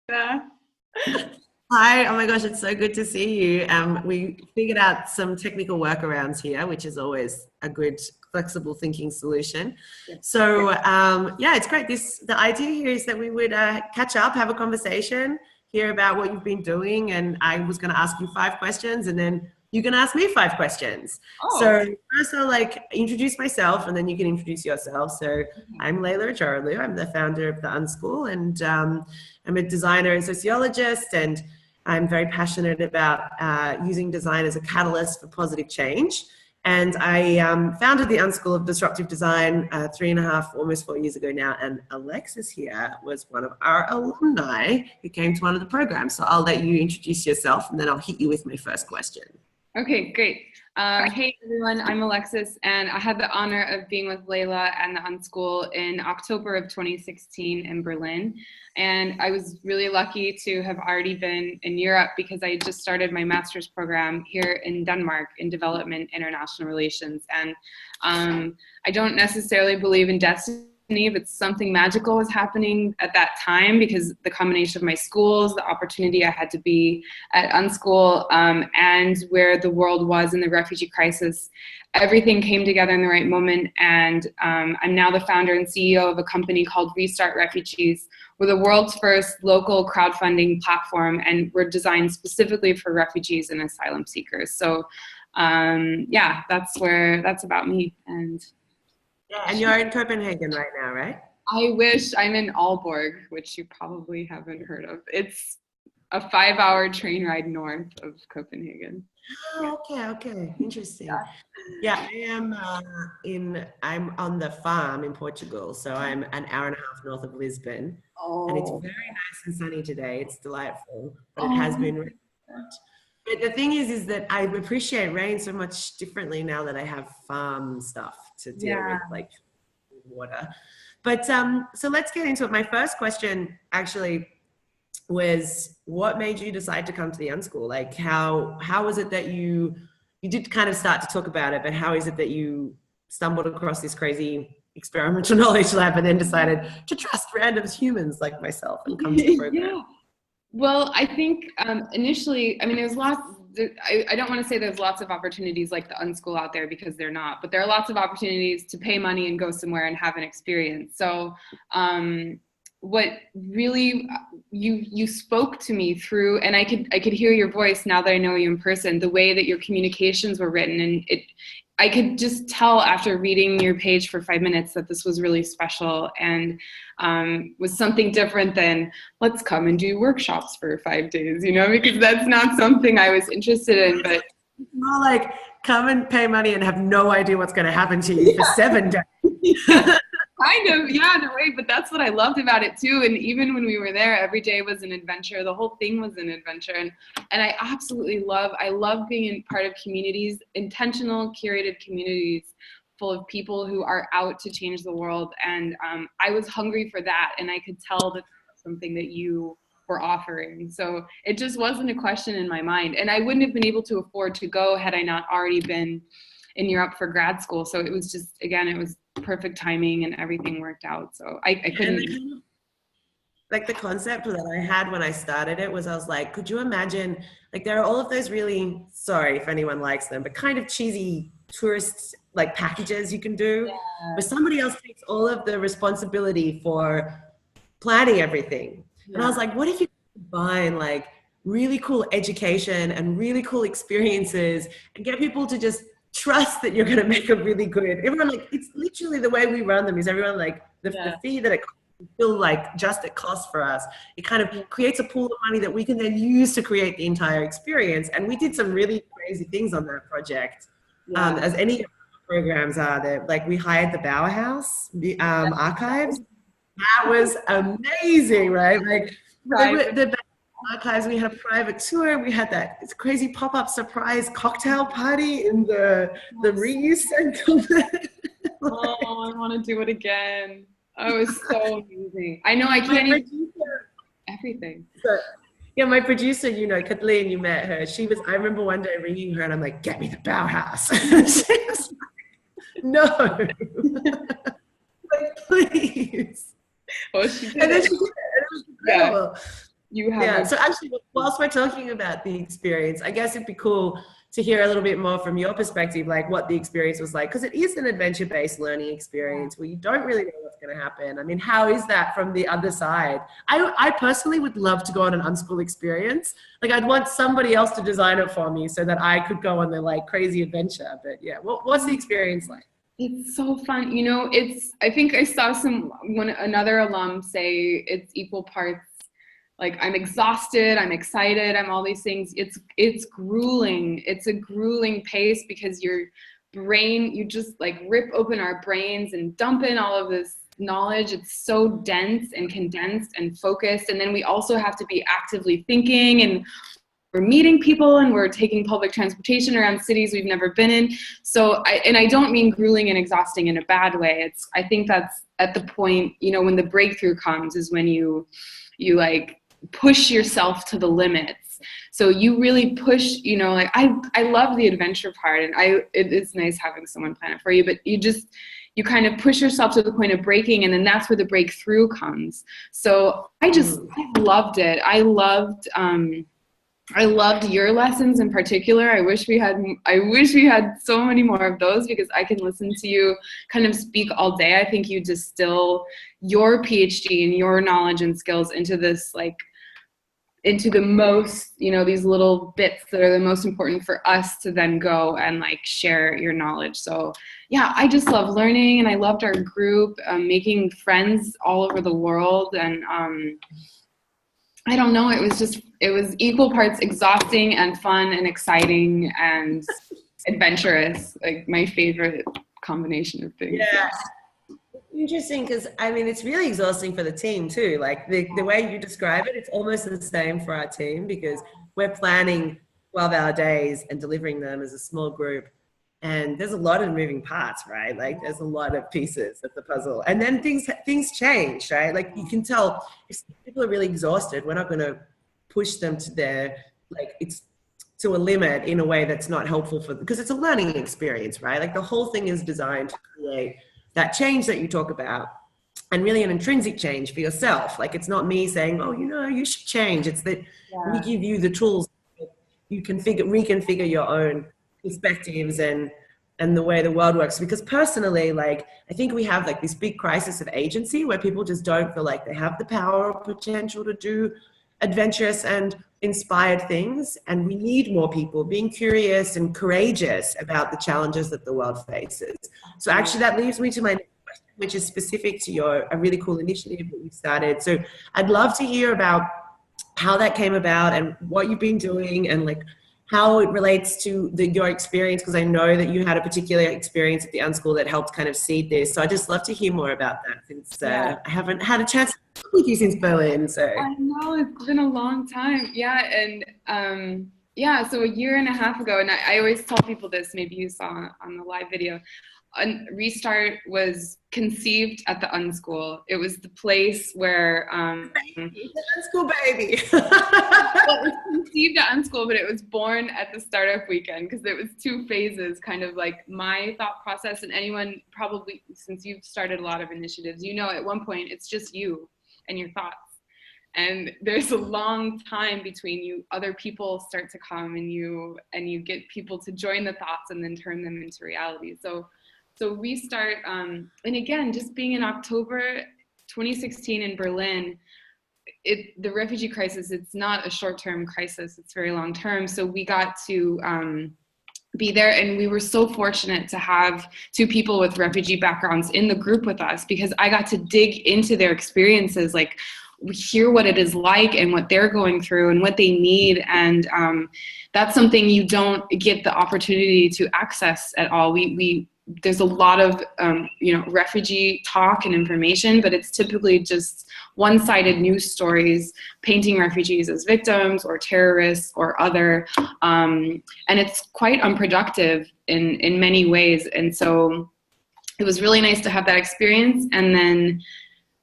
Yeah. Hi, oh my gosh, it's so good to see you. We figured out some technical workarounds here, which is always a good flexible thinking solution. So yeah, it's great. The idea here is that we would catch up, have a conversation, hear about what you've been doing, and I was going to ask you 5 questions, and then you can ask me 5 questions. Oh. So first I'll introduce myself, and then you can introduce yourself. So I'm Leyla and Alumni. I'm the founder of the UnSchool, and I'm a designer and sociologist, and I'm very passionate about using design as a catalyst for positive change. And I founded the UnSchool of Disruptive Design 3.5, almost 4 years ago now. And Alexis here was one of our alumni who came to one of the programs. So I'll let you introduce yourself, and then I'll hit you with my first question. Okay, great. Hey everyone, I'm Alexis, and I had the honor of being with Leyla and the UnSchool in October of 2016 in Berlin. And I was really lucky to have already been in Europe because I just started my master's program here in Denmark in development international relations. And I don't necessarily believe in destiny, but something magical was happening at that time because the combination of my schools, the opportunity I had to be at UnSchool, and where the world was in the refugee crisis, everything came together in the right moment. And I'm now the founder and CEO of a company called Restart Refugees. We're the world's first local crowdfunding platform, and we're designed specifically for refugees and asylum seekers. So yeah, that's about me. And you're in Copenhagen right now, right? I wish. I'm in Aalborg, which you probably haven't heard of. It's a 5-hour train ride north of Copenhagen. Oh, okay. Interesting. Yeah, I'm on the farm in Portugal, so I'm an hour and a half north of Lisbon. Oh. And it's very nice and sunny today. It's delightful, but it has been really hot. But the thing is that I appreciate rain so much differently now that I have farm stuff to deal with, like water. But so let's get into it. My first question actually was, what made you decide to come to the UnSchool? Like how was it that you did kind of start to talk about it, but how is it that you stumbled across this crazy experimental knowledge lab and then decided to trust random humans like myself and come to the program? Yeah. Well, I think initially, I mean, there's lots, I don't want to say there's lots of opportunities like the UnSchool out there because they're not, but there are lots of opportunities to pay money and go somewhere and have an experience. So what really you spoke to me through, and I could hear your voice now that I know you in person, the way that your communications were written, and I could just tell after reading your page for 5 minutes that this was really special and was something different than let's come and do workshops for 5 days, you know, because that's not something I was interested in. But it's more like come and pay money and have no idea what's going to happen to you for 7 days. Kind of, yeah, in a way, but that's what I loved about it too. And even when we were there, every day was an adventure. The whole thing was an adventure. And I absolutely love being in part of communities, intentional, curated communities full of people who are out to change the world. And I was hungry for that. And I could tell that was something that you were offering. So it just wasn't a question in my mind. And I wouldn't have been able to afford to go had I not already been in Europe for grad school. So it was just, again, it was perfect timing and everything worked out. So I couldn't. Like the concept that I had when I started it was, I was like, could you imagine, like there are all of those really, sorry if anyone likes them, but kind of cheesy tourist like packages you can do, but somebody else takes all of the responsibility for planning everything. And I was like, what if you combine like really cool education and really cool experiences and get people to just trust that you're going to make a really good, everyone like, it's literally the way we run them is everyone like the fee that it feel like just it costs for us, it kind of creates a pool of money that we can then use to create the entire experience. And we did some really crazy things on that project, as any programs are. That like we hired the Bauhaus archives. That was amazing, right? Like the archives, we had a private tour, we had that crazy pop-up surprise cocktail party in the reuse center. Oh, I want to do it again. Oh, it was so amazing. I know I can't even everything. So, yeah, my producer, you know, Kathleen, you met her. She was, I remember one day ringing her and I'm like, get me the Bauhaus. She was like, no. Like, please. Well, she did. And then she did it. And it was incredible. you have. Yeah. So actually, whilst we're talking about the experience, I guess it'd be cool to hear a little bit more from your perspective, like what the experience was like, because it is an adventure-based learning experience where you don't really know what's going to happen. I mean, how is that from the other side? I personally would love to go on an UnSchool experience. Like, I'd want somebody else to design it for me so that I could go on the like crazy adventure. But yeah, what's the experience like? It's so fun. You know, I think I saw another alum say it's equal parts. Like, I'm exhausted, I'm excited, I'm all these things. It's grueling. It's a grueling pace because your brain, you just like rip open our brains and dump in all of this knowledge. It's so dense and condensed and focused. And then we also have to be actively thinking, and we're meeting people, and we're taking public transportation around cities we've never been in. So, I don't mean grueling and exhausting in a bad way. I think that's at the point, you know, when the breakthrough comes is when you like push yourself to the limits. So you really push, you know, like I love the adventure part, and it is nice having someone plan it for you, but you kind of push yourself to the point of breaking, and then that's where the breakthrough comes. So I loved it. I loved your lessons in particular. I wish we had so many more of those, because I can listen to you kind of speak all day. I think you distill your PhD and your knowledge and skills into the most, you know, these little bits that are the most important for us to then go and like share your knowledge. So yeah, I just love learning, and I loved our group, making friends all over the world. And I don't know, it was equal parts exhausting and fun and exciting and adventurous, like my favorite combination of things. Yeah. Interesting, because I mean, it's really exhausting for the team too. Like the way you describe it, it's almost the same for our team, because we're planning 12-hour days and delivering them as a small group. And there's a lot of moving parts, right? Like there's a lot of pieces of the puzzle. And then things change, right? Like you can tell if people are really exhausted, we're not going to push them to it's to a limit in a way that's not helpful for them, because it's a learning experience, right? Like the whole thing is designed to create that change that you talk about, and really an intrinsic change for yourself. Like it's not me saying, oh, you know, you should change. It's that we give you the tools so you can reconfigure your own perspectives and the way the world works. Because personally, like I think we have like this big crisis of agency where people just don't feel like they have the power or potential to do adventurous and inspired things. And we need more people being curious and courageous about the challenges that the world faces. So actually that leads me to my next question, which is specific to a really cool initiative that you started. So I'd love to hear about how that came about and what you've been doing, and like how it relates to your experience, because I know that you had a particular experience at the UnSchool that helped kind of seed this. So I'd just love to hear more about that, since I haven't had a chance to talk with you since Berlin. So I know, it's been a long time. Yeah, and so a year and a half ago, and I always tell people this, maybe you saw on the live video, Restart was conceived at the UnSchool. It was the place where UnSchool baby. well, it was conceived at UnSchool, but it was born at the startup weekend, because it was two phases, kind of like my thought process. And anyone probably, since you've started a lot of initiatives, you know, at one point it's just you and your thoughts. And there's a long time between other people start to come, and you get people to join the thoughts and then turn them into reality. So Restart, and again, just being in October 2016 in Berlin, the refugee crisis, it's not a short-term crisis, it's very long-term. So we got to be there, and we were so fortunate to have two people with refugee backgrounds in the group with us, because I got to dig into their experiences, like hear what it is like and what they're going through and what they need. And that's something you don't get the opportunity to access at all. There's a lot of refugee talk and information, but it's typically just one-sided news stories painting refugees as victims or terrorists or other, and it's quite unproductive in many ways. And so it was really nice to have that experience, and then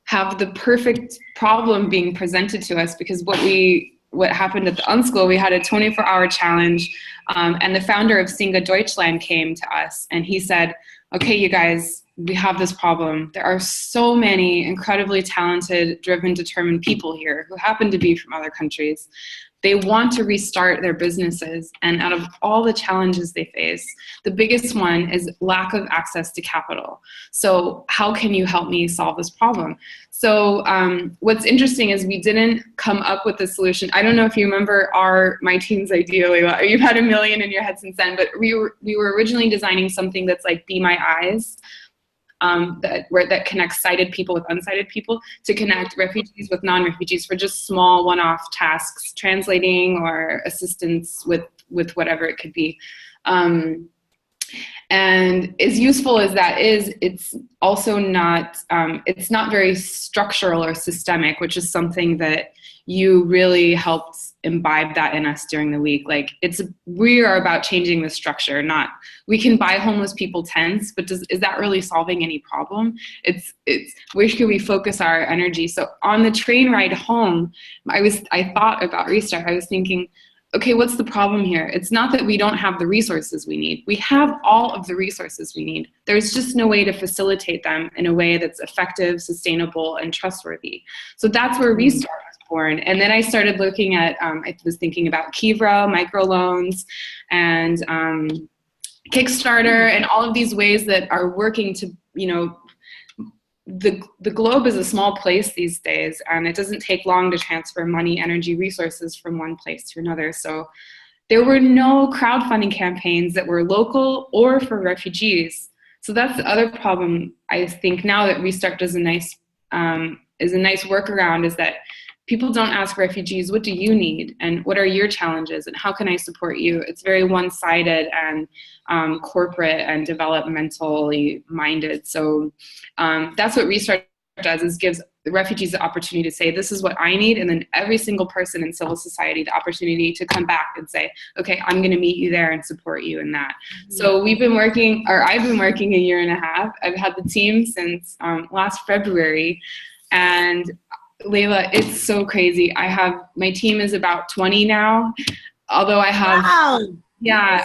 have the perfect problem being presented to us, because what happened at the UnSchool, we had a 24-hour challenge, and the founder of Singa Deutschland came to us, and he said, okay, you guys, we have this problem. There are so many incredibly talented, driven, determined people here who happen to be from other countries. They want to restart their businesses, and out of all the challenges they face, the biggest one is lack of access to capital. So how can you help me solve this problem? So what's interesting is we didn't come up with a solution. I don't know if you remember my team's idea, Leyla. You've had a million in your head since then, but we were originally designing something that's like Be My Eyes, that connects sighted people with unsighted people, to connect refugees with non-refugees for just small one-off tasks, translating or assistance with whatever it could be. And as useful as that is, it's also not, it's not very structural or systemic, which is something that you really helped imbibe that in us during the week. Like, we are about changing the structure, not, we can buy homeless people tents, but is that really solving any problem? It's where should we focus our energy? So on the train ride home, I thought about Restart. I was thinking, okay, what's the problem here? It's not that we don't have the resources we need. We have all of the resources we need. There's just no way to facilitate them in a way that's effective, sustainable, and trustworthy. So that's where Restart was born. And then I started looking at, I was thinking about Kivra, microloans, and Kickstarter, and all of these ways that are working to, the globe is a small place these days, and it doesn't take long to transfer money, energy, resources from one place to another. So there were no crowdfunding campaigns that were local or for refugees. So that's the other problem. I think now that Restart does a nice workaround, is that people don't ask refugees, what do you need? And what are your challenges? And how can I support you? It's very one-sided and corporate and developmentally minded. So that's what Restart does, is gives the refugees the opportunity to say, this is what I need. And then every single person in civil society, the opportunity to come back and say, okay, I'm going to meet you there and support you in that. Mm-hmm. So I've been working a year and a half. I've had the team since last February. And Leyla, it's so crazy. My team is about 20 now, although I have, wow. Yeah,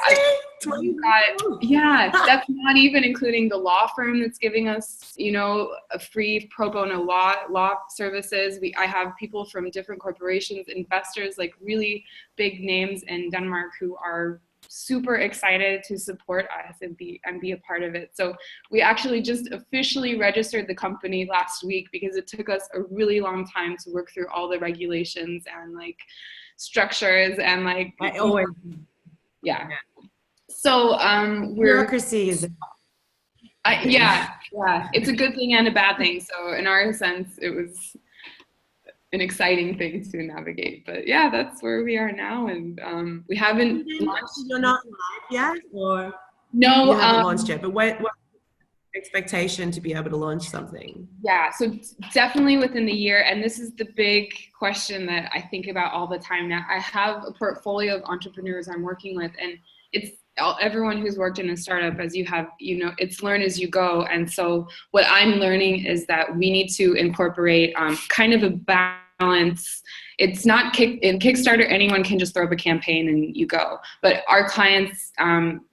that's not even including the law firm that's giving us, a free pro bono law services. I have people from different corporations, investors, like really big names in Denmark, who are super excited to support us and be a part of it. So we actually just officially registered the company last week, because it took us a really long time to work through all the regulations and like structures and like yeah. So bureaucracy is it's a good thing and a bad thing. So in our sense, it was an exciting thing to navigate, but yeah, that's where we are now. And we haven't launched. You're not live yet, or no, you haven't launched yet. But what expectation to be able to launch something? Yeah, so definitely within the year. And this is the big question that I think about all the time now. I have a portfolio of entrepreneurs I'm working with, and it's everyone who's worked in a startup, as you have, it's learn as you go. And so what I'm learning is that we need to incorporate kind of a balance. It's not in Kickstarter, anyone can just throw up a campaign and you go. But our clients,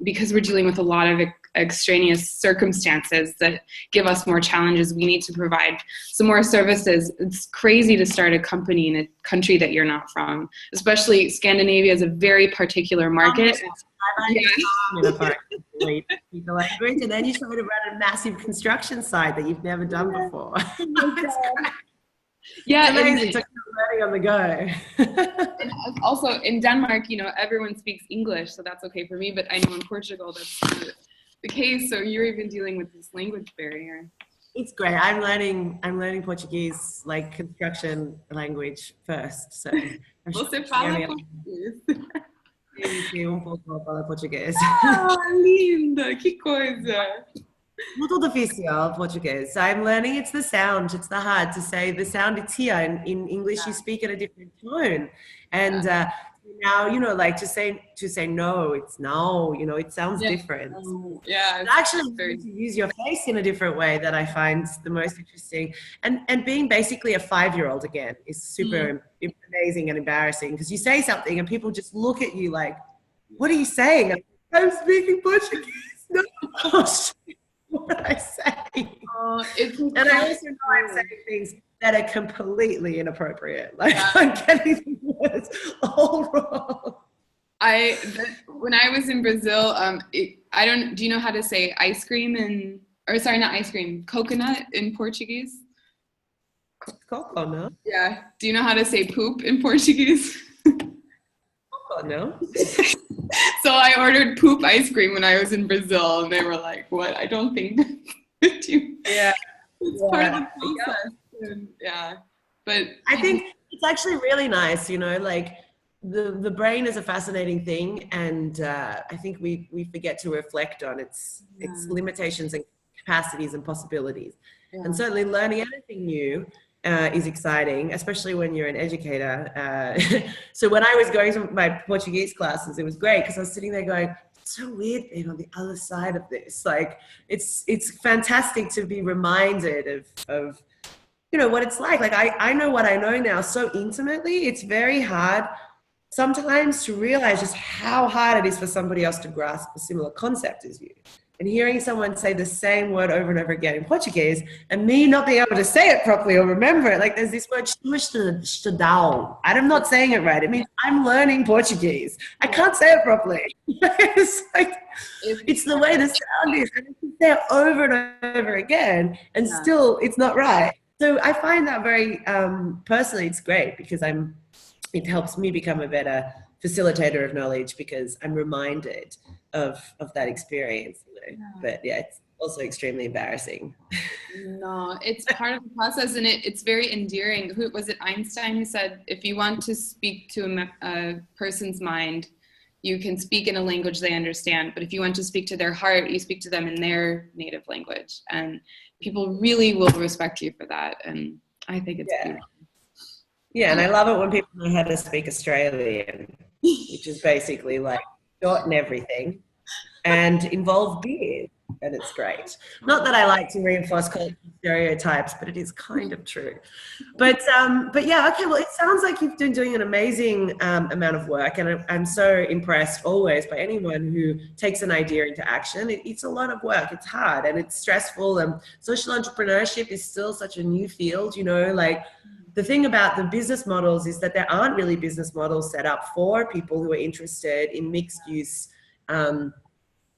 because we're dealing with a lot of extraneous circumstances that give us more challenges, we need to provide some more services. It's crazy to start a company in a country that you're not from, especially Scandinavia is a very particular market. Language, and then you try to run a massive construction site that you've never done before. Yeah, it's amazing. It's like learning on the go. And also in Denmark, everyone speaks English, so that's okay for me. But I know in Portugal that's not the case. So you're even dealing with this language barrier. It's great. I'm learning Portuguese, like construction language first. So você fala português. Sim, pouco fala português. Ah, linda, que coisa. Muito difícil português. So I'm learning. It's the sound. It's the hard to say the sound. It's here. In English, you speak at a different tone, and now like to say no, it's no. It sounds different. Yeah. Actually, to use your face in a different way that I find the most interesting, and being basically a 5-year-old again is super amazing and embarrassing, because you say something and people just look at you like, "What are you saying?" I'm speaking Portuguese. No. what I say. It's and I also know I'm saying things that are completely inappropriate. Like yeah. I'm getting the words all wrong. When I was in Brazil, do you know how to say ice cream not ice cream, coconut in Portuguese? Coco, no? Yeah. Do you know how to say poop in Portuguese? Coco, no? So I ordered poop ice cream when I was in Brazil, and they were like, "What? I don't think that you." Yeah. It's part of the process. And, yeah. But I think it's actually really nice, you know, like the brain is a fascinating thing, and I think we forget to reflect on its limitations and capacities and possibilities. Yeah. And certainly learning anything new is exciting, especially when you're an educator. So when I was going to my Portuguese classes, it was great because I was sitting there going, it's so weird being on the other side of this. Like it's fantastic to be reminded of you know, what it's like. Like I know what I know now so intimately. It's very hard sometimes to realize just how hard it is for somebody else to grasp a similar concept as you. And hearing someone say the same word over and over again in Portuguese and me not being able to say it properly or remember it, like there's this word, estudar. I'm not saying it right. It means I'm learning Portuguese. I can't say it properly. It's the way the sound is. And you say it over and over again and still it's not right. So I find that very, personally, it's great because it helps me become a better facilitator of knowledge because I'm reminded of that experience, you know. But yeah, it's also extremely embarrassing. No, it's part of the process, and it's very endearing. Who was it? Einstein who said, if you want to speak to a person's mind, you can speak in a language they understand. But if you want to speak to their heart, you speak to them in their native language. And people really will respect you for that. And I think it's beautiful. Yeah, and I love it when people know how to speak Australian, which is basically like short and everything, and involve beer, and it's great. Not that I like to reinforce cultural stereotypes, but it is kind of true. But yeah, okay. Well, it sounds like you've been doing an amazing amount of work, and I'm so impressed always by anyone who takes an idea into action. It's a lot of work. It's hard and it's stressful. And social entrepreneurship is still such a new field. You know, like. The thing about the business models is that there aren't really business models set up for people who are interested in mixed use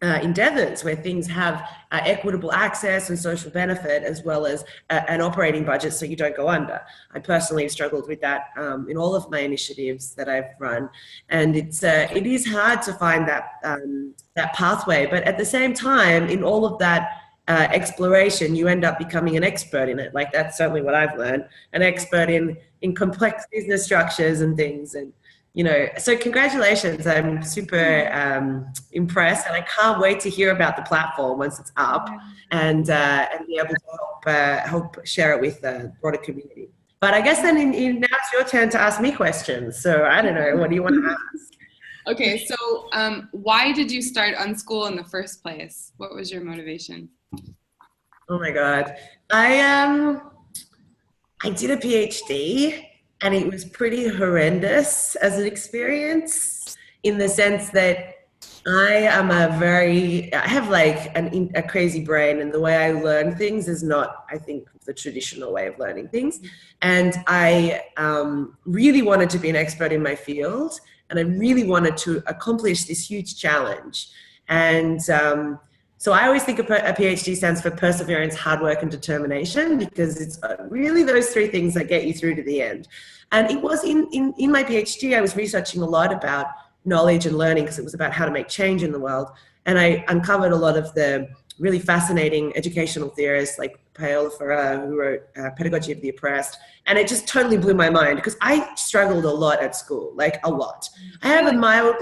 endeavors where things have equitable access and social benefit as well as an operating budget so you don't go under. I personally have struggled with that in all of my initiatives that I've run, and it is hard to find that pathway, but at the same time in all of that exploration, you end up becoming an expert in it. Like that's certainly what I've learned, an expert in complex business structures and things. And, you know, so congratulations. I'm super impressed, and I can't wait to hear about the platform once it's up and be able to help share it with the broader community. But I guess then now it's your turn to ask me questions. So I don't know, what do you want to ask? Okay, so why did you start UnSchool in the first place? What was your motivation? Oh my God. I did a PhD and it was pretty horrendous as an experience in the sense that I have like a crazy brain, and the way I learn things is not, I think, the traditional way of learning things. And I really wanted to be an expert in my field, and I really wanted to accomplish this huge challenge. And so I always think a PhD stands for perseverance, hard work, and determination, because it's really those three things that get you through to the end. And it was in my PhD, I was researching a lot about knowledge and learning because it was about how to make change in the world. And I uncovered a lot of the really fascinating educational theorists like Paola Ferrer, who wrote Pedagogy of the Oppressed. And it just totally blew my mind because I struggled a lot at school, like a lot. I have a mild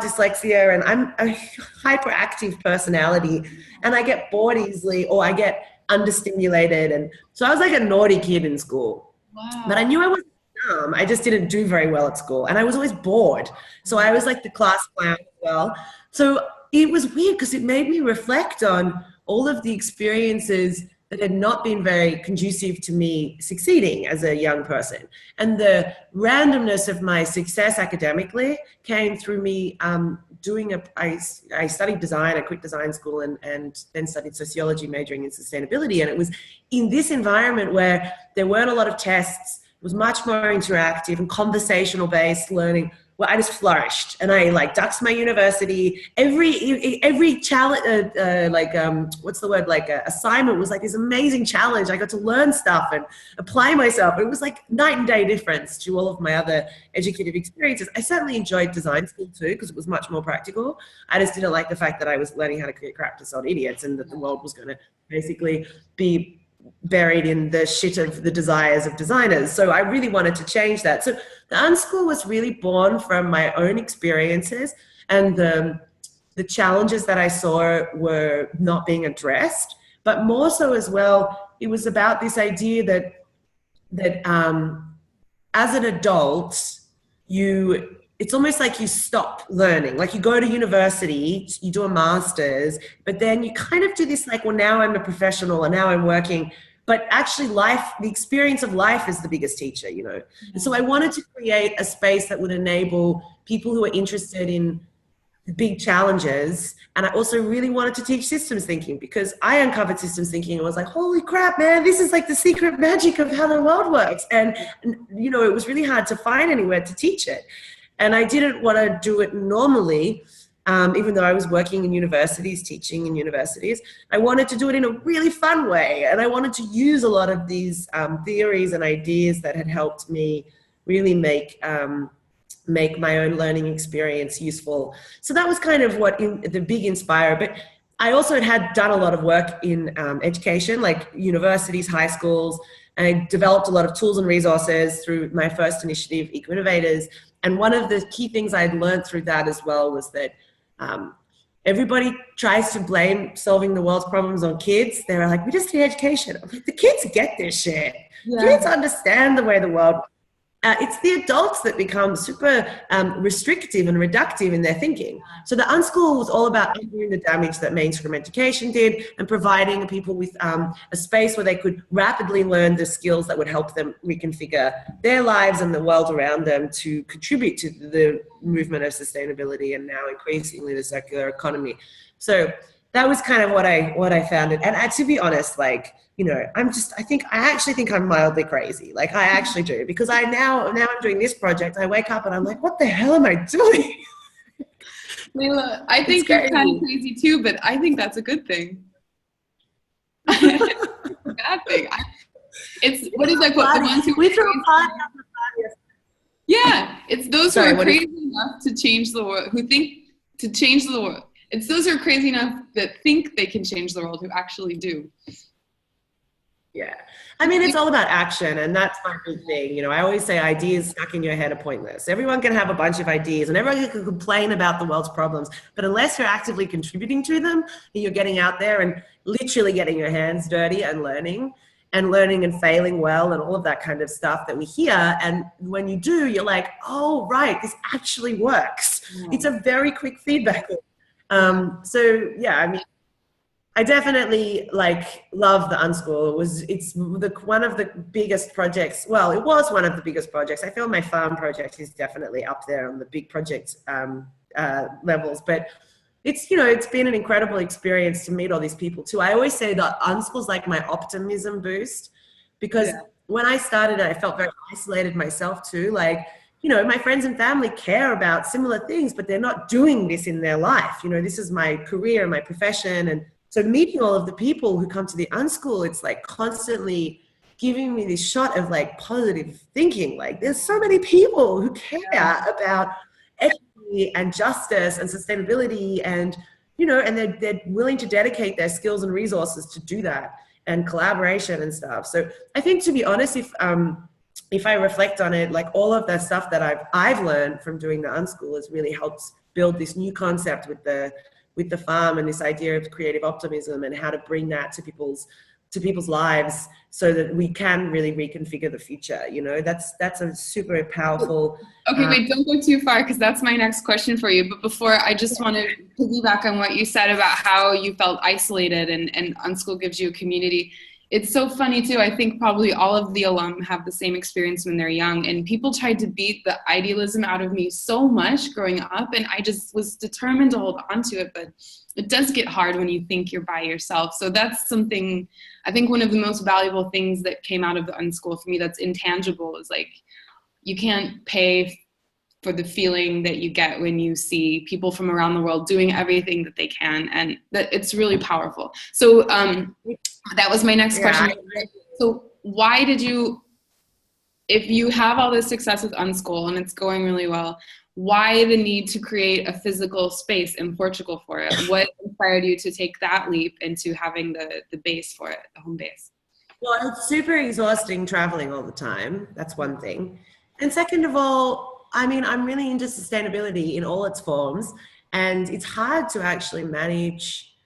dyslexia, and I'm a hyperactive personality, and I get bored easily, or I get understimulated. And so I was like a naughty kid in school. Wow. But I knew I wasn't dumb. I just didn't do very well at school, and I was always bored. So I was like the class clown as well. So it was weird because it made me reflect on all of the experiences that had not been very conducive to me succeeding as a young person. And the randomness of my success academically came through me I studied design, I quit design school and then studied sociology, majoring in sustainability. And it was in this environment where there weren't a lot of tests, it was much more interactive and conversational based learning, where I just flourished, and I like ducked my university. Every challenge, assignment was like this amazing challenge. I got to learn stuff and apply myself. It was like night and day difference to all of my other educative experiences. I certainly enjoyed design school too, because it was much more practical. I just didn't like the fact that I was learning how to create crap to sell idiots, and that the world was going to basically be buried in the shit of the desires of designers. So I really wanted to change that. So the UnSchool was really born from my own experiences, and the challenges that I saw were not being addressed, but more so as well, it was about this idea that as an adult, it's almost like you stop learning. Like you go to university, you do a master's, but then you kind of do this like, well, now I'm a professional and now I'm working. But actually the experience of life is the biggest teacher, you know? And so I wanted to create a space that would enable people who are interested in big challenges. And I also really wanted to teach systems thinking, because I uncovered systems thinking and was like, holy crap, man, this is like the secret magic of how the world works. And you know, it was really hard to find anywhere to teach it. And I didn't want to do it normally, even though I was working in universities, teaching in universities. I wanted to do it in a really fun way. And I wanted to use a lot of these theories and ideas that had helped me really make my own learning experience useful. So that was kind of what the big inspire. But I also had done a lot of work in education, like universities, high schools. I developed a lot of tools and resources through my first initiative, Eco Innovators. And one of the key things I'd learned through that as well was that everybody tries to blame solving the world's problems on kids. They're like, we just need education. I'm like, the kids get this shit. Yeah. Kids understand the way the world works. It's the adults that become super restrictive and reductive in their thinking. So the UnSchool was all about undoing the damage that mainstream education did and providing people with a space where they could rapidly learn the skills that would help them reconfigure their lives and the world around them to contribute to the movement of sustainability and now increasingly the circular economy. So that was kind of what I found it. And to be honest, like, you know, I actually think I'm mildly crazy. Like I actually do, because now I'm doing this project. I wake up and I'm like, what the hell am I doing? Leyla, I think you're kind of crazy too, but I think that's a good thing. It's a bad thing. It's what is like what the ones who we throw a party on the party. Yeah, it's those who are crazy enough to change the world, who think to change the world. It's those who are crazy enough that think they can change the world who actually do. Yeah. I mean, it's all about action, and that's my big thing. You know, I always say ideas stuck in your head are pointless. Everyone can have a bunch of ideas and everyone can complain about the world's problems, but unless you're actively contributing to them, you're getting out there and literally getting your hands dirty and learning and failing well and all of that kind of stuff that we hear. And when you do, you're like, oh, right, this actually works. Yeah. It's a very quick feedback loop. So yeah, I mean, I definitely love the UnSchool. It's one of the biggest projects. Well, it was one of the biggest projects. I feel my farm project is definitely up there on the big project levels. But it's been an incredible experience to meet all these people too. I always say that UnSchool's like my optimism boost, because when I started, I felt very isolated myself too. Like, you know, my friends and family care about similar things, but they're not doing this in their life. You know, this is my career, my profession, and so meeting all of the people who come to the UnSchool, it's like constantly giving me this shot of like positive thinking. Like there's so many people who care about equity and justice and sustainability, and, you know, and they're willing to dedicate their skills and resources to do that, and collaboration and stuff. So I think, to be honest, if I reflect on it, like all of that stuff that I've learned from doing the UnSchool has really helped build this new concept with the farm, and this idea of creative optimism and how to bring that to people's lives so that we can really reconfigure the future. You know, that's a super powerful. Okay, wait, don't go too far, because that's my next question for you. But before, I just want to piggyback on what you said about how you felt isolated and UnSchool gives you a community. It's so funny too. I think probably all of the alum have the same experience when they're young, and people tried to beat the idealism out of me so much growing up, and I just was determined to hold on to it. But it does get hard when you think you're by yourself. So that's something, I think one of the most valuable things that came out of the UnSchool for me that's intangible is like, you can't pay for the feeling that you get when you see people from around the world doing everything that they can, and that it's really powerful. So that was my next question. So why did you, if you have all this success with UnSchool and it's going really well, why the need to create a physical space in Portugal for it? What inspired you to take that leap into having the base for it, the home base? Well, it's super exhausting traveling all the time. That's one thing. And second of all, I mean, I'm really into sustainability in all its forms, and it's hard to actually manage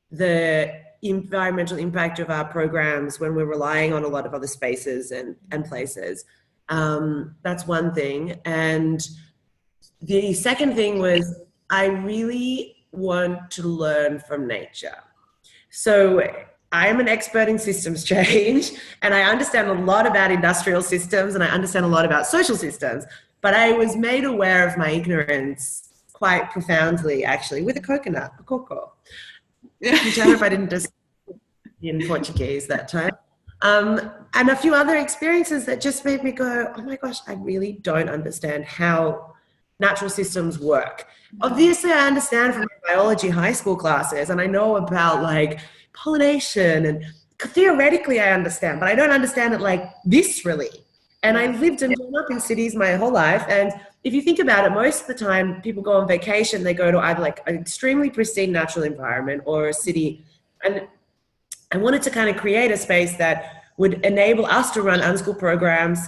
the environmental impact of our programs when we're relying on a lot of other spaces and places. That's one thing. And the second thing was I really want to learn from nature. So I am an expert in systems change, and I understand a lot about industrial systems, and I understand a lot about social systems. But I was made aware of my ignorance quite profoundly, actually, with a coconut, a coco, which I hope I didn't just in Portuguese that time. And a few other experiences that just made me go, oh my gosh, I really don't understand how natural systems work. Obviously, I understand from my biology high school classes, and I know about like pollination, and theoretically I understand, but I don't understand it like viscerally. And I lived and grown up in cities my whole life. And if you think about it, most of the time people go on vacation, they go to either like an extremely pristine natural environment or a city. And I wanted to kind of create a space that would enable us to run UnSchool programs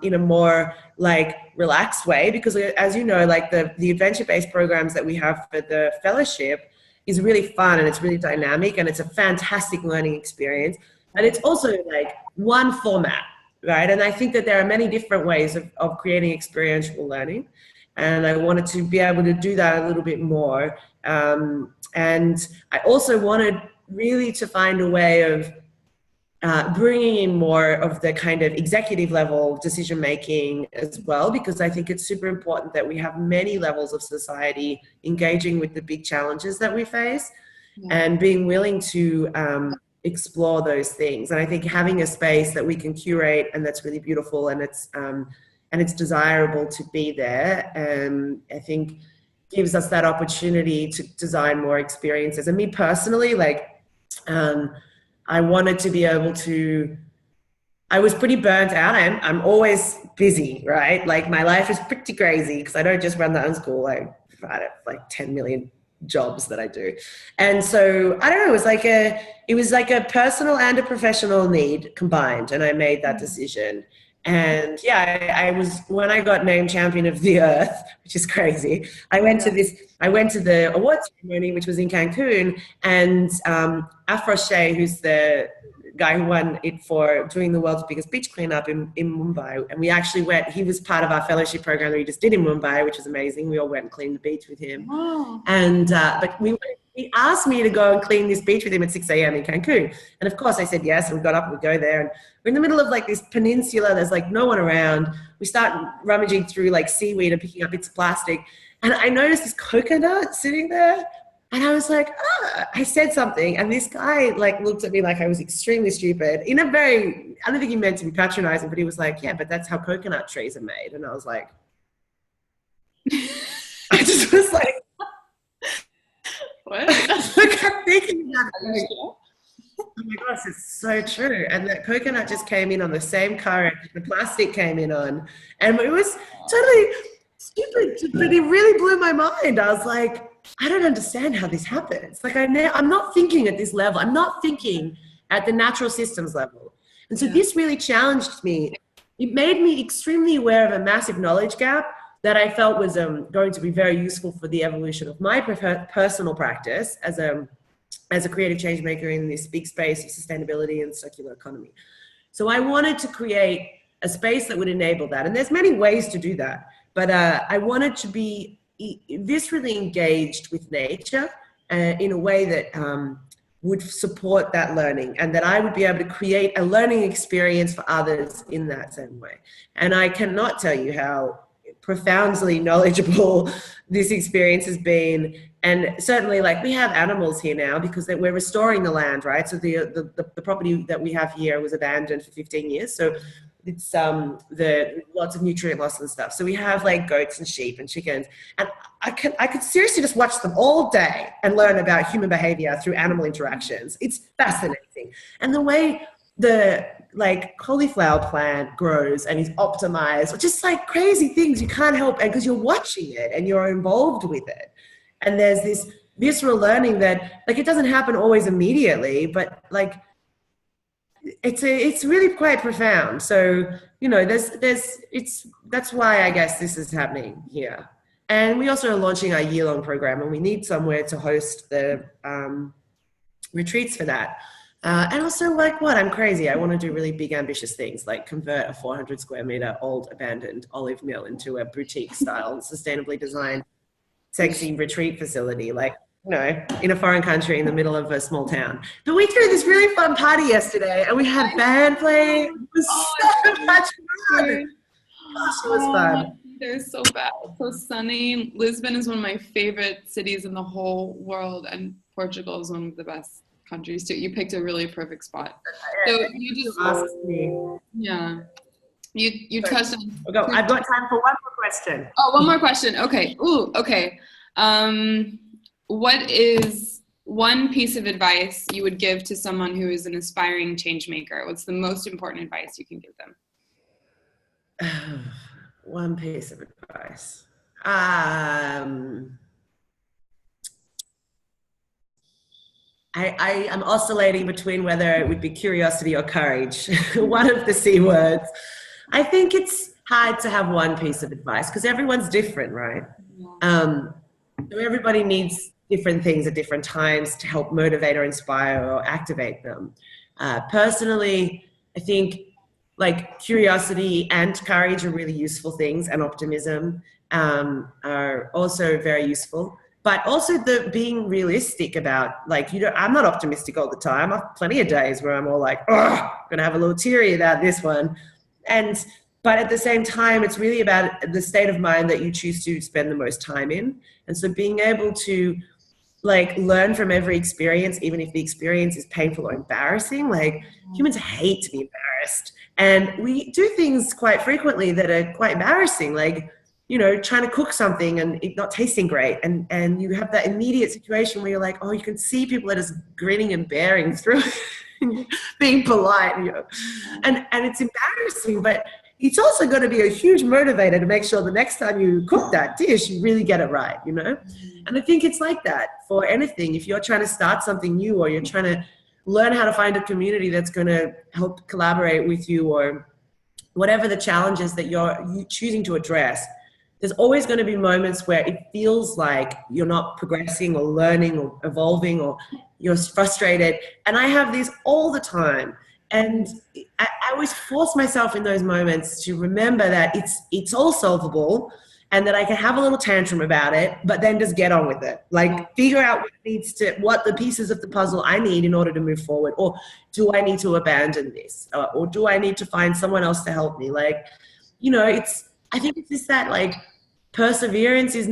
in a more like relaxed way, because as you know, like the adventure-based programs that we have for the fellowship is really fun, and it's really dynamic, and it's a fantastic learning experience. And it's also like one format, right? And I think that there are many different ways of creating experiential learning. And I wanted to be able to do that a little bit more. And I also wanted really to find a way of bringing in more of the kind of executive level decision making as well, because I think it's super important that we have many levels of society engaging with the big challenges that we face, and being willing to explore those things. And I think having a space that we can curate and that's really beautiful, and it's desirable to be there, I think gives us that opportunity to design more experiences. And me personally, like I wanted to be able to, I was pretty burnt out. I'm always busy, right? Like my life is pretty crazy because I don't just run the UnSchool. I had like 10 million jobs that I do. And so I don't know, it was like a personal and a professional need combined. And I made that decision. And yeah, I was, when I got named champion of the earth, which is crazy, I went to the awards ceremony, which was in Cancun, and Afro Shea, who's the guy who won it for doing the world's biggest beach cleanup in Mumbai. And we actually went, he was part of our fellowship program that we just did in Mumbai, which was amazing. We all went and cleaned the beach with him. Wow. And, but he asked me to go and clean this beach with him at 6 a.m. in Cancun. And of course I said yes, and we got up and we go there. And we're in the middle of like this peninsula. There's like no one around. We start rummaging through like seaweed and picking up bits of plastic. And I noticed this coconut sitting there. And I was like, I said something. And this guy like looked at me like I was extremely stupid in a very, I don't think he meant to be patronizing, but he was like, yeah, but that's how coconut trees are made. And I was like, I just was like, what? Like, I'm thinking about it. Oh my gosh, it's so true. And that coconut just came in on the same current the plastic came in on. And it was totally stupid, but it really blew my mind. I was like, I don't understand how this happens. Like I'm not thinking at this level. I'm not thinking at the natural systems level. And so this really challenged me. It made me extremely aware of a massive knowledge gap that I felt was going to be very useful for the evolution of my personal practice as a creative change maker in this big space of sustainability and circular economy. So I wanted to create a space that would enable that. And there's many ways to do that, but I wanted to be viscerally engaged with nature in a way that would support that learning, and that I would be able to create a learning experience for others in that same way. And I cannot tell you how profoundly knowledgeable this experience has been. And certainly, like, we have animals here now because we're restoring the land, right? So the property that we have here was abandoned for 15 years. So it's lots of nutrient loss and stuff. So we have like goats and sheep and chickens, and I could seriously just watch them all day and learn about human behavior through animal interactions. It's fascinating. And the way the like cauliflower plant grows and is optimized, just like crazy things you can't help, and because you're watching it and you're involved with it. And there's this visceral learning that, like, it doesn't happen always immediately, but like it's really quite profound. So, you know, that's why I guess this is happening here. And we also are launching our year-long program, and we need somewhere to host the retreats for that. And also, like, I'm crazy. I want to do really big, ambitious things, like convert a 400 square meter old abandoned olive mill into a boutique style, sustainably designed, sexy retreat facility, like, you know, in a foreign country in the middle of a small town. But we threw this really fun party yesterday, and we had band playing. It was so much fun. Gosh, it was fun. They're so bad. So sunny. Lisbon is one of my favorite cities in the whole world, and Portugal is one of the best countries too. You picked a really perfect spot. So you just asked me. Yeah. You touched on. Okay, I've got time for one more question. Oh, one more question. Okay. Ooh, okay. What is one piece of advice you would give to someone who is an aspiring change maker? What's the most important advice you can give them? One piece of advice. I'm oscillating between whether it would be curiosity or courage. One of the C words. I think it's hard to have one piece of advice because everyone's different, right? So everybody needs different things at different times to help motivate or inspire or activate them. Personally, I think like curiosity and courage are really useful things, and optimism are also very useful. But also the being realistic about, like, you know, I'm not optimistic all the time. I have plenty of days where I'm all like, oh, I'm gonna have a little teary about this one. But at the same time, it's really about the state of mind that you choose to spend the most time in. And so being able to like learn from every experience, even if the experience is painful or embarrassing. Like, humans hate to be embarrassed. And we do things quite frequently that are quite embarrassing, like, you know, trying to cook something and it not tasting great. And you have that immediate situation where you're like, oh, you can see people that are just grinning and bearing through being polite, you know? And it's embarrassing, but it's also going to be a huge motivator to make sure the next time you cook that dish, you really get it right, you know? And I think it's like that for anything. If you're trying to start something new, or you're trying to learn how to find a community that's going to help collaborate with you, or whatever the challenges that you're choosing to address, there's always going to be moments where it feels like you're not progressing or learning or evolving, or you're frustrated. And I have this all the time. And I always force myself in those moments to remember that it's all solvable, and that I can have a little tantrum about it, but then just get on with it. Like, figure out what the pieces of the puzzle I need in order to move forward. Or do I need to abandon this? Or do I need to find someone else to help me? Like, you know, I think it's just that, like, perseverance is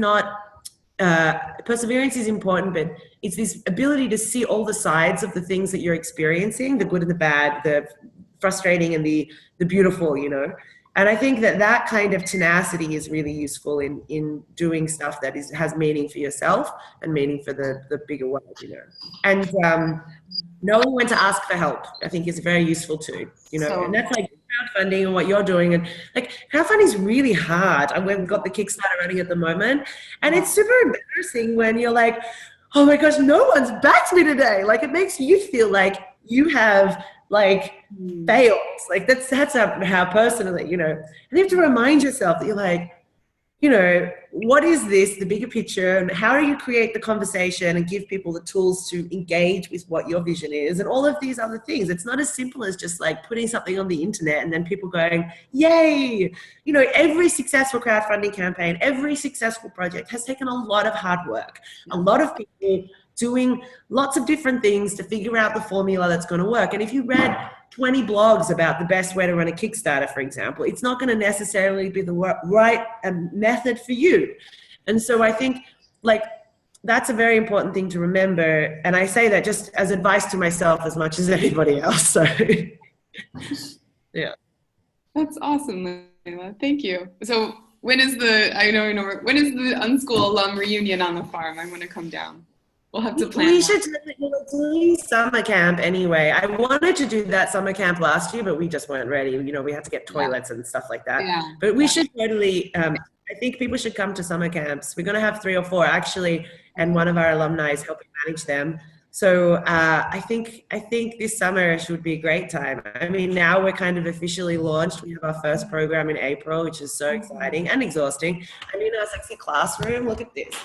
important, but it's this ability to see all the sides of the things that you're experiencing, the good and the bad, the frustrating and the beautiful, you know? And I think that kind of tenacity is really useful in doing stuff that has meaning for yourself and meaning for the bigger world, you know? And knowing when to ask for help, I think, is very useful too, you know? And that's like crowdfunding and what you're doing. And like, crowdfunding is really hard. And we've got the Kickstarter running at the moment, and it's super embarrassing when you're like, oh my gosh, no one's backed me today. Like, it makes you feel like you have like failed. Like, that's how personally, you know, and you have to remind yourself that you're like, you know, what is this, the bigger picture, and how do you create the conversation and give people the tools to engage with what your vision is and all of these other things. It's not as simple as just like putting something on the internet and then people going, yay. You know, every successful crowdfunding campaign, every successful project has taken a lot of hard work. A lot of people doing lots of different things to figure out the formula that's going to work. And if you read 20 blogs about the best way to run a Kickstarter, for example, it's not going to necessarily be the right method for you. And so I think like that's a very important thing to remember. And I say that just as advice to myself as much as anybody else. So yeah. That's awesome, Leyla. Thank you. So when is the UnSchool alum reunion on the farm? I want to come down. We'll have to plan. We should we're doing summer camp anyway. I wanted to do that summer camp last year, but we just weren't ready. You know, we had to get toilets and stuff like that. Yeah. But we should totally, I think people should come to summer camps. We're going to have 3 or 4 actually, and one of our alumni is helping manage them. So I think this summer should be a great time. I mean, now we're kind of officially launched. We have our first program in April, which is so exciting and exhausting. I mean, our sexy classroom, look at this.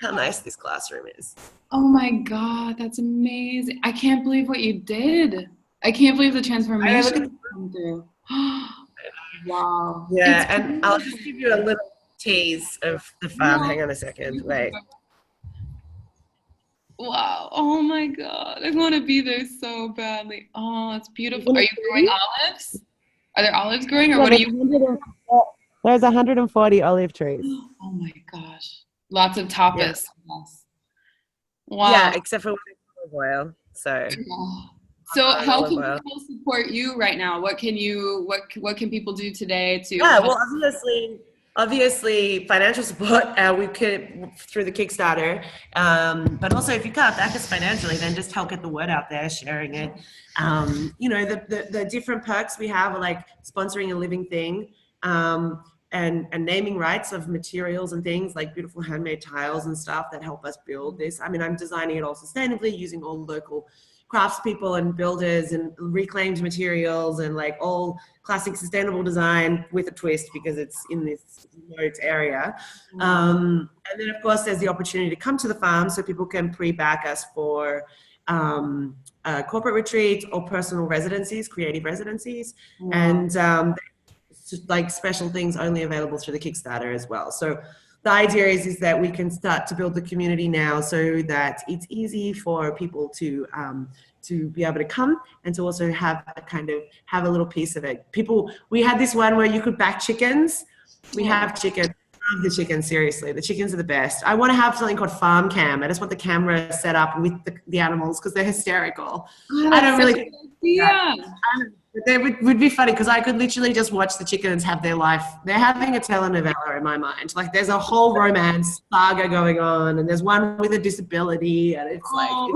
How nice this classroom is. Oh my God, that's amazing. I can't believe what you did. I can't believe the transformation come through. Wow. Yeah, and I'll just give you a little tease of the farm. Yeah. Hang on a second, wait. Wow, oh my God. I want to be there so badly. Oh, it's beautiful. Are you growing olives? Are there olives growing or what are you? There's 140 olive trees. Oh my gosh. Lots of tapas. Yeah. Wow. Yeah, except for olive oil. So. So how can people support you right now? What can people do today to? Yeah, well, obviously financial support. We could through the Kickstarter, but also if you can't back us financially, then just help get the word out there, sharing it. You know, the different perks we have are like sponsoring a living thing. And naming rights of materials and things like beautiful handmade tiles and stuff that help us build this. I mean, I'm designing it all sustainably using all local craftspeople and builders and reclaimed materials and like all classic sustainable design with a twist because it's in this remote area. And then of course there's the opportunity to come to the farm so people can pre-back us for corporate retreats or personal residencies, creative residencies. And like special things only available through the Kickstarter as well. So the idea is that we can start to build the community now so that it's easy for people to be able to come and to also have a little piece of it. We had this one where you could back chickens. We have chickens. I love the chickens, seriously. The chickens are the best. I want to have something called farm cam. I just want the camera set up with the animals because they're hysterical. I don't really. Yeah. But they would be funny because I could literally just watch the chickens have their life. They're having a telenovela in my mind. Like there's a whole romance saga going on, and there's one with a disability, and it's like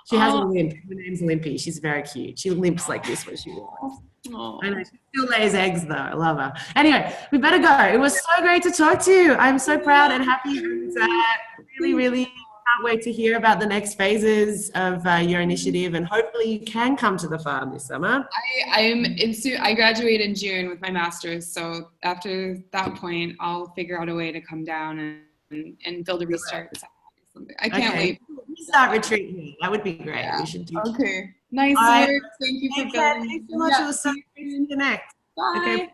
she has a limp. Her name's Limpy. She's very cute. She limps like this when she walks. I know, she still lays eggs though. I love her. Anyway, we better go. It was so great to talk to you. I'm so proud and happy, and really can't wait to hear about the next phases of your initiative, and hopefully you can come to the farm this summer. I graduate in June with my master's, so after that point I'll figure out a way to come down and build a restart. I can't wait. Restart retreat here. That would be great. Yeah. We should do Okay. Nice work. Thank you for going. Thanks so much. It was so great to connect. Bye. Okay.